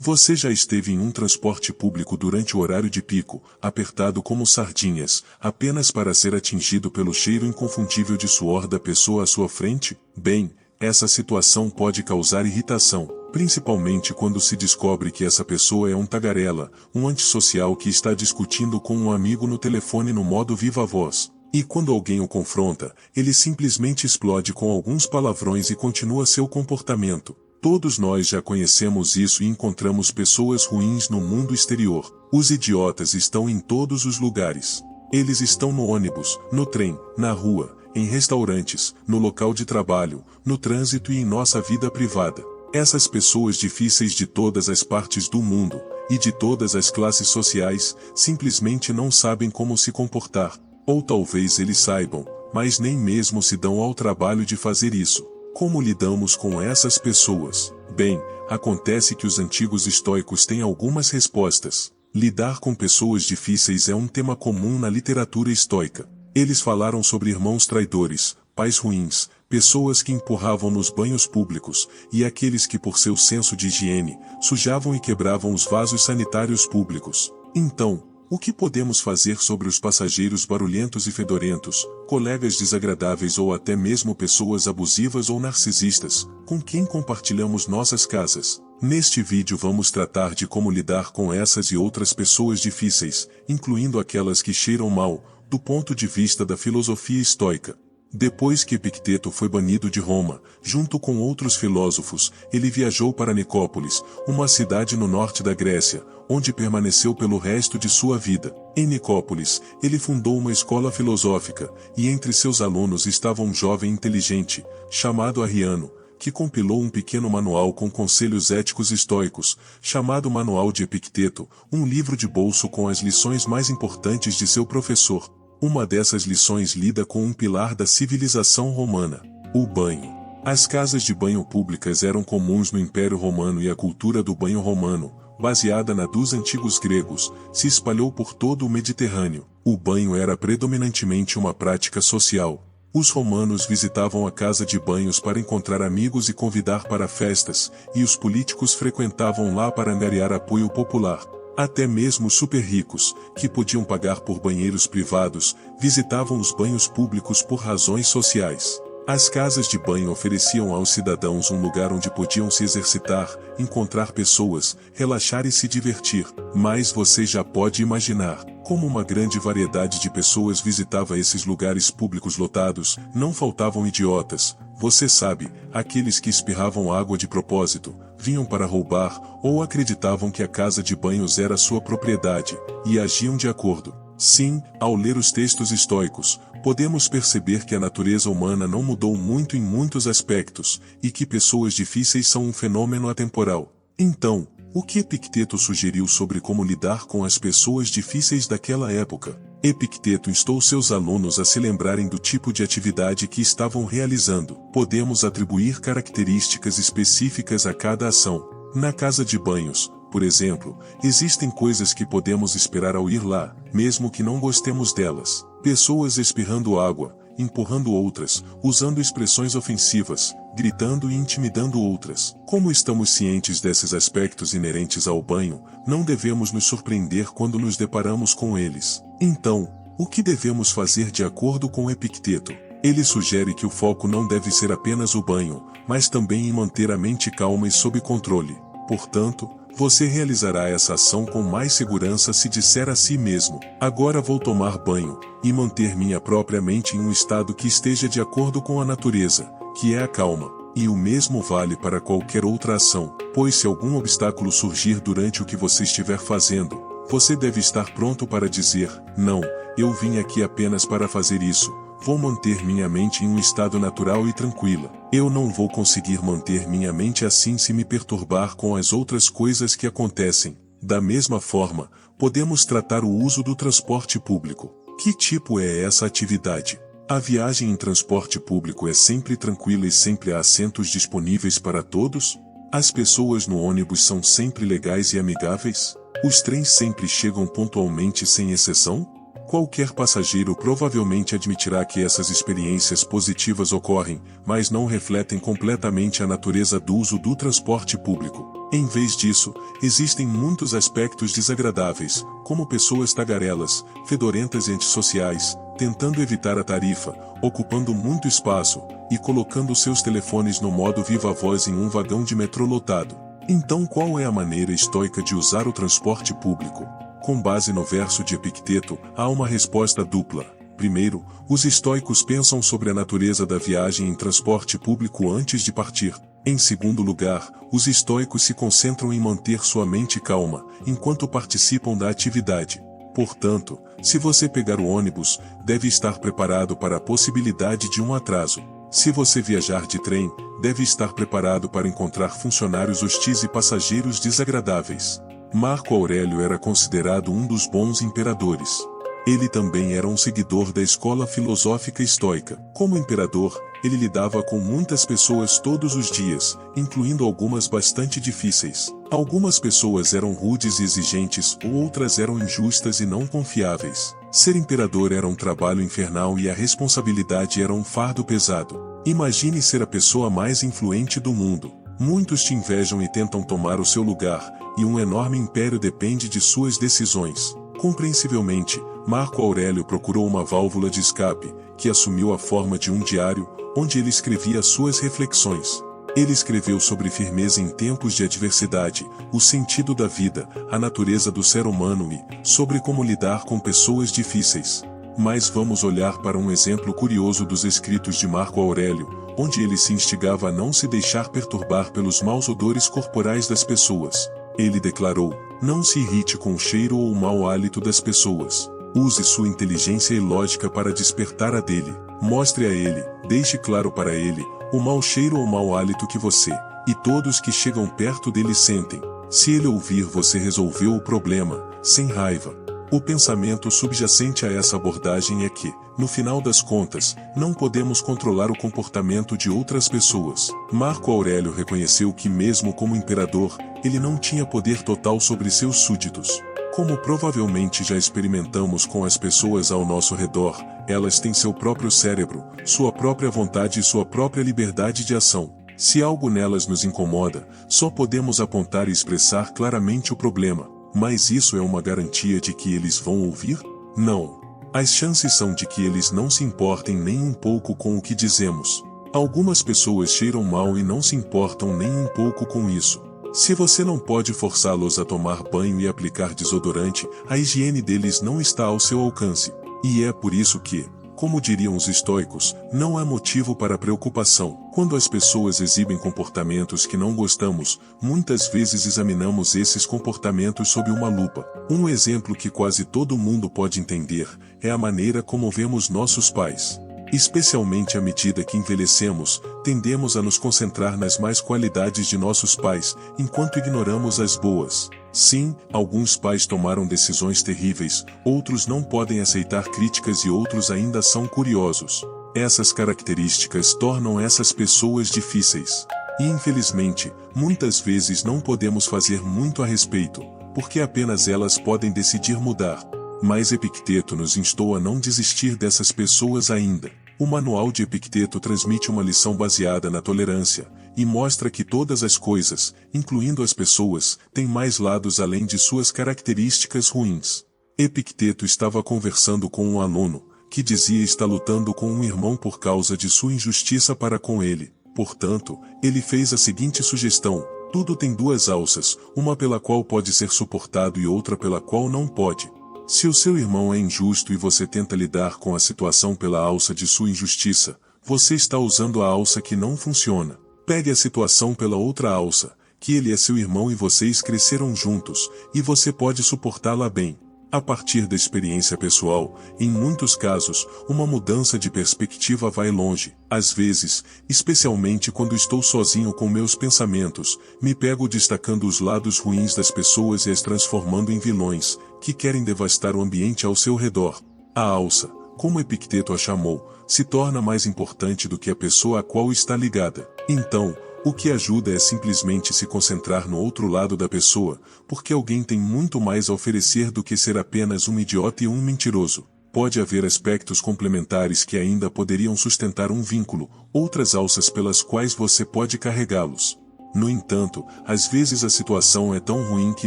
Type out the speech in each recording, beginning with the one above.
Você já esteve em um transporte público durante o horário de pico, apertado como sardinhas, apenas para ser atingido pelo cheiro inconfundível de suor da pessoa à sua frente? Bem, essa situação pode causar irritação, principalmente quando se descobre que essa pessoa é um tagarela, um antissocial que está discutindo com um amigo no telefone no modo viva voz. E quando alguém o confronta, ele simplesmente explode com alguns palavrões e continua seu comportamento. Todos nós já conhecemos isso e encontramos pessoas ruins no mundo exterior. Os idiotas estão em todos os lugares. Eles estão no ônibus, no trem, na rua, em restaurantes, no local de trabalho, no trânsito e em nossa vida privada. Essas pessoas difíceis de todas as partes do mundo, e de todas as classes sociais, simplesmente não sabem como se comportar. Ou talvez eles saibam, mas nem mesmo se dão ao trabalho de fazer isso. Como lidamos com essas pessoas? Bem, acontece que os antigos estoicos têm algumas respostas. Lidar com pessoas difíceis é um tema comum na literatura estoica. Eles falaram sobre irmãos traidores, pais ruins, pessoas que empurravam nos banhos públicos, e aqueles que por seu senso de higiene, sujavam e quebravam os vasos sanitários públicos. Então, o que podemos fazer sobre os passageiros barulhentos e fedorentos, colegas desagradáveis ou até mesmo pessoas abusivas ou narcisistas, com quem compartilhamos nossas casas? Neste vídeo vamos tratar de como lidar com essas e outras pessoas difíceis, incluindo aquelas que cheiram mal, do ponto de vista da filosofia estoica. Depois que Epicteto foi banido de Roma, junto com outros filósofos, ele viajou para Nicópolis, uma cidade no norte da Grécia, onde permaneceu pelo resto de sua vida. Em Nicópolis, ele fundou uma escola filosófica, e entre seus alunos estava um jovem inteligente, chamado Arriano, que compilou um pequeno manual com conselhos éticos estoicos, chamado Manual de Epicteto, um livro de bolso com as lições mais importantes de seu professor. Uma dessas lições lida com um pilar da civilização romana, o banho. As casas de banho públicas eram comuns no Império Romano e a cultura do banho romano, baseada na dos antigos gregos, se espalhou por todo o Mediterrâneo. O banho era predominantemente uma prática social. Os romanos visitavam a casa de banhos para encontrar amigos e convidar para festas, e os políticos frequentavam lá para angariar apoio popular. Até mesmo os super ricos, que podiam pagar por banheiros privados, visitavam os banhos públicos por razões sociais. As casas de banho ofereciam aos cidadãos um lugar onde podiam se exercitar, encontrar pessoas, relaxar e se divertir. Mas você já pode imaginar, como uma grande variedade de pessoas visitava esses lugares públicos lotados, não faltavam idiotas. Você sabe, aqueles que espirravam água de propósito, vinham para roubar, ou acreditavam que a casa de banhos era sua propriedade, e agiam de acordo. Sim, ao ler os textos estoicos, podemos perceber que a natureza humana não mudou muito em muitos aspectos, e que pessoas difíceis são um fenômeno atemporal. Então, o que Epicteto sugeriu sobre como lidar com as pessoas difíceis daquela época? Epicteto instou seus alunos a se lembrarem do tipo de atividade que estavam realizando. Podemos atribuir características específicas a cada ação. Na casa de banhos, por exemplo, existem coisas que podemos esperar ao ir lá, mesmo que não gostemos delas. Pessoas espirrando água, empurrando outras, usando expressões ofensivas, gritando e intimidando outras. Como estamos cientes desses aspectos inerentes ao banho, não devemos nos surpreender quando nos deparamos com eles. Então, o que devemos fazer de acordo com Epicteto? Ele sugere que o foco não deve ser apenas o banho, mas também em manter a mente calma e sob controle. Portanto, você realizará essa ação com mais segurança se disser a si mesmo: agora vou tomar banho, e manter minha própria mente em um estado que esteja de acordo com a natureza, que é a calma. E o mesmo vale para qualquer outra ação, pois se algum obstáculo surgir durante o que você estiver fazendo, você deve estar pronto para dizer: não, eu vim aqui apenas para fazer isso. Vou manter minha mente em um estado natural e tranquila. Eu não vou conseguir manter minha mente assim se me perturbar com as outras coisas que acontecem. Da mesma forma, podemos tratar o uso do transporte público. Que tipo é essa atividade? A viagem em transporte público é sempre tranquila e sempre há assentos disponíveis para todos? As pessoas no ônibus são sempre legais e amigáveis? Os trens sempre chegam pontualmente sem exceção? Qualquer passageiro provavelmente admitirá que essas experiências positivas ocorrem, mas não refletem completamente a natureza do uso do transporte público. Em vez disso, existem muitos aspectos desagradáveis, como pessoas tagarelas, fedorentas e antissociais, tentando evitar a tarifa, ocupando muito espaço, e colocando seus telefones no modo viva voz em um vagão de metrô lotado. Então qual é a maneira estoica de usar o transporte público? Com base no verso de Epicteto, há uma resposta dupla. Primeiro, os estoicos pensam sobre a natureza da viagem em transporte público antes de partir. Em segundo lugar, os estoicos se concentram em manter sua mente calma, enquanto participam da atividade. Portanto, se você pegar o ônibus, deve estar preparado para a possibilidade de um atraso. Se você viajar de trem, deve estar preparado para encontrar funcionários hostis e passageiros desagradáveis. Marco Aurélio era considerado um dos bons imperadores. Ele também era um seguidor da escola filosófica estoica. Como imperador, ele lidava com muitas pessoas todos os dias, incluindo algumas bastante difíceis. Algumas pessoas eram rudes e exigentes, ou outras eram injustas e não confiáveis. Ser imperador era um trabalho infernal e a responsabilidade era um fardo pesado. Imagine ser a pessoa mais influente do mundo. Muitos te invejam e tentam tomar o seu lugar, e um enorme império depende de suas decisões. Compreensivelmente, Marco Aurélio procurou uma válvula de escape, que assumiu a forma de um diário, onde ele escrevia suas reflexões. Ele escreveu sobre firmeza em tempos de adversidade, o sentido da vida, a natureza do ser humano e sobre como lidar com pessoas difíceis. Mas vamos olhar para um exemplo curioso dos escritos de Marco Aurélio, onde ele se instigava a não se deixar perturbar pelos maus odores corporais das pessoas. Ele declarou: não se irrite com o cheiro ou o mau hálito das pessoas. Use sua inteligência e lógica para despertar a dele. Mostre a ele, deixe claro para ele, o mau cheiro ou mau hálito que você, e todos que chegam perto dele sentem. Se ele ouvir, você resolveu o problema, sem raiva. O pensamento subjacente a essa abordagem é que, no final das contas, não podemos controlar o comportamento de outras pessoas. Marco Aurélio reconheceu que mesmo como imperador, ele não tinha poder total sobre seus súditos. Como provavelmente já experimentamos com as pessoas ao nosso redor, elas têm seu próprio cérebro, sua própria vontade e sua própria liberdade de ação. Se algo nelas nos incomoda, só podemos apontar e expressar claramente o problema. Mas isso é uma garantia de que eles vão ouvir? Não. As chances são de que eles não se importem nem um pouco com o que dizemos. Algumas pessoas cheiram mal e não se importam nem um pouco com isso. Se você não pode forçá-los a tomar banho e aplicar desodorante, a higiene deles não está ao seu alcance. E é por isso que, como diriam os estoicos, não há motivo para preocupação. Quando as pessoas exibem comportamentos que não gostamos, muitas vezes examinamos esses comportamentos sob uma lupa. Um exemplo que quase todo mundo pode entender é a maneira como vemos nossos pais. Especialmente à medida que envelhecemos, tendemos a nos concentrar nas más qualidades de nossos pais, enquanto ignoramos as boas. Sim, alguns pais tomaram decisões terríveis, outros não podem aceitar críticas e outros ainda são curiosos. Essas características tornam essas pessoas difíceis. E infelizmente, muitas vezes não podemos fazer muito a respeito, porque apenas elas podem decidir mudar. Mas Epicteto nos instou a não desistir dessas pessoas ainda. O manual de Epicteto transmite uma lição baseada na tolerância, e mostra que todas as coisas, incluindo as pessoas, têm mais lados além de suas características ruins. Epicteto estava conversando com um aluno, que dizia estar lutando com um irmão por causa de sua injustiça para com ele. Portanto, ele fez a seguinte sugestão: tudo tem duas alças, uma pela qual pode ser suportado e outra pela qual não pode. Se o seu irmão é injusto e você tenta lidar com a situação pela alça de sua injustiça, você está usando a alça que não funciona. Pegue a situação pela outra alça, que ele é seu irmão e vocês cresceram juntos, e você pode suportá-la bem. A partir da experiência pessoal, em muitos casos, uma mudança de perspectiva vai longe. Às vezes, especialmente quando estou sozinho com meus pensamentos, me pego destacando os lados ruins das pessoas e as transformando em vilões, que querem devastar o ambiente ao seu redor. A alça, como Epicteto a chamou, se torna mais importante do que a pessoa a qual está ligada. Então, o que ajuda é simplesmente se concentrar no outro lado da pessoa, porque alguém tem muito mais a oferecer do que ser apenas um idiota e um mentiroso. Pode haver aspectos complementares que ainda poderiam sustentar um vínculo, outras alças pelas quais você pode carregá-los. No entanto, às vezes a situação é tão ruim que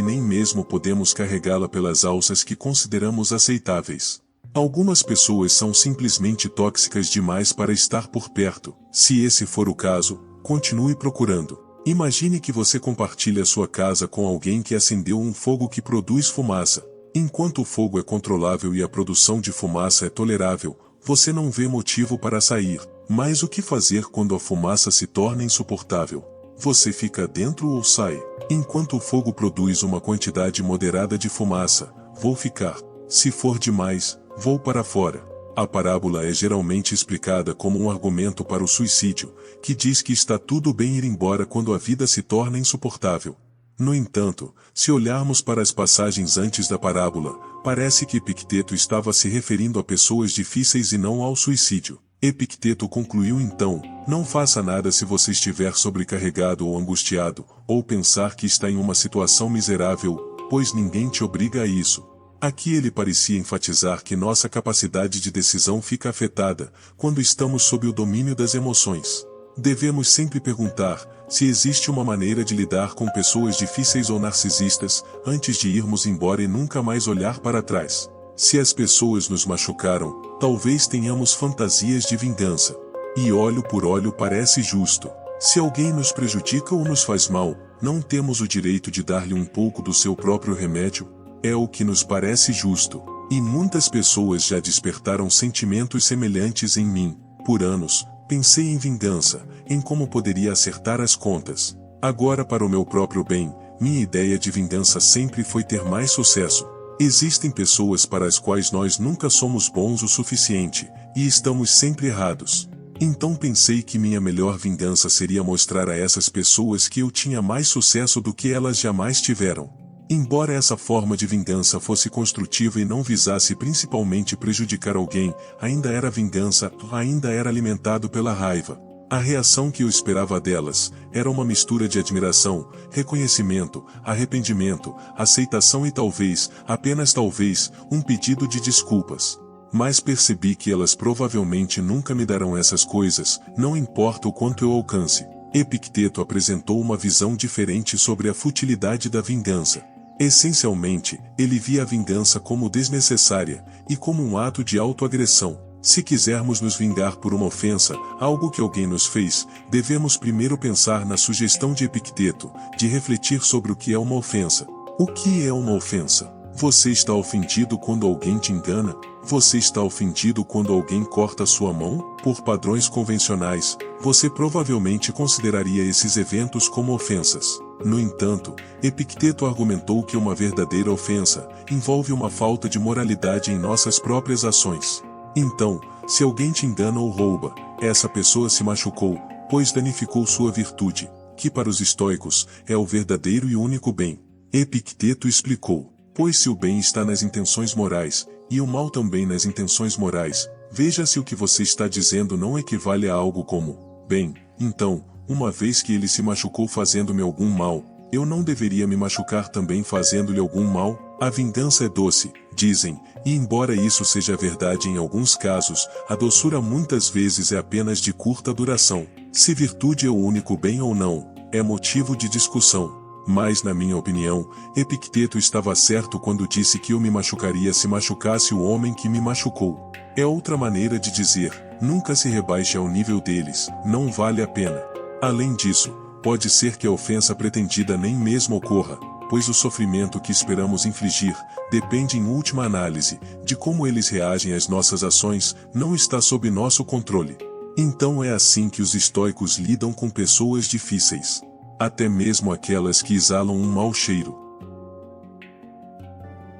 nem mesmo podemos carregá-la pelas alças que consideramos aceitáveis. Algumas pessoas são simplesmente tóxicas demais para estar por perto. Se esse for o caso, continue procurando. Imagine que você compartilha sua casa com alguém que acendeu um fogo que produz fumaça. Enquanto o fogo é controlável e a produção de fumaça é tolerável, você não vê motivo para sair. Mas o que fazer quando a fumaça se torna insuportável? Você fica dentro ou sai? Enquanto o fogo produz uma quantidade moderada de fumaça, vou ficar. Se for demais, vou para fora. A parábola é geralmente explicada como um argumento para o suicídio, que diz que está tudo bem ir embora quando a vida se torna insuportável. No entanto, se olharmos para as passagens antes da parábola, parece que Epicteto estava se referindo a pessoas difíceis e não ao suicídio. Epicteto concluiu então: não faça nada se você estiver sobrecarregado ou angustiado, ou pensar que está em uma situação miserável, pois ninguém te obriga a isso. Aqui ele parecia enfatizar que nossa capacidade de decisão fica afetada quando estamos sob o domínio das emoções. Devemos sempre perguntar se existe uma maneira de lidar com pessoas difíceis ou narcisistas, antes de irmos embora e nunca mais olhar para trás. Se as pessoas nos machucaram, talvez tenhamos fantasias de vingança. E olho por olho parece justo. Se alguém nos prejudica ou nos faz mal, não temos o direito de dar-lhe um pouco do seu próprio remédio? É o que nos parece justo. E muitas pessoas já despertaram sentimentos semelhantes em mim. Por anos, pensei em vingança, em como poderia acertar as contas. Agora, para o meu próprio bem, minha ideia de vingança sempre foi ter mais sucesso. Existem pessoas para as quais nós nunca somos bons o suficiente, e estamos sempre errados. Então pensei que minha melhor vingança seria mostrar a essas pessoas que eu tinha mais sucesso do que elas jamais tiveram. Embora essa forma de vingança fosse construtiva e não visasse principalmente prejudicar alguém, ainda era vingança, ainda era alimentado pela raiva. A reação que eu esperava delas era uma mistura de admiração, reconhecimento, arrependimento, aceitação e talvez, apenas talvez, um pedido de desculpas. Mas percebi que elas provavelmente nunca me darão essas coisas, não importa o quanto eu alcance. Epicteto apresentou uma visão diferente sobre a futilidade da vingança. Essencialmente, ele via a vingança como desnecessária, e como um ato de autoagressão. Se quisermos nos vingar por uma ofensa, algo que alguém nos fez, devemos primeiro pensar na sugestão de Epicteto, de refletir sobre o que é uma ofensa. O que é uma ofensa? Você está ofendido quando alguém te engana? Você está ofendido quando alguém corta sua mão? Por padrões convencionais, você provavelmente consideraria esses eventos como ofensas. No entanto, Epicteto argumentou que uma verdadeira ofensa envolve uma falta de moralidade em nossas próprias ações. Então, se alguém te engana ou rouba, essa pessoa se machucou, pois danificou sua virtude, que para os estoicos é o verdadeiro e único bem. Epicteto explicou: pois se o bem está nas intenções morais, e o mal também nas intenções morais, veja se o que você está dizendo não equivale a algo como: bem, então, uma vez que ele se machucou fazendo-me algum mal, eu não deveria me machucar também fazendo-lhe algum mal? A vingança é doce, dizem, e embora isso seja verdade em alguns casos, a doçura muitas vezes é apenas de curta duração. Se virtude é o único bem ou não, é motivo de discussão. Mas, na minha opinião, Epicteto estava certo quando disse que eu me machucaria se machucasse o homem que me machucou. É outra maneira de dizer: nunca se rebaixe ao nível deles, não vale a pena. Além disso, pode ser que a ofensa pretendida nem mesmo ocorra, pois o sofrimento que esperamos infligir depende em última análise de como eles reagem às nossas ações, não está sob nosso controle. Então é assim que os estoicos lidam com pessoas difíceis, até mesmo aquelas que exalam um mau cheiro.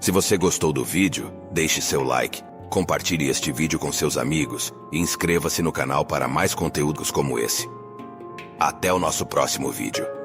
Se você gostou do vídeo, deixe seu like, compartilhe este vídeo com seus amigos e inscreva-se no canal para mais conteúdos como esse. Até o nosso próximo vídeo.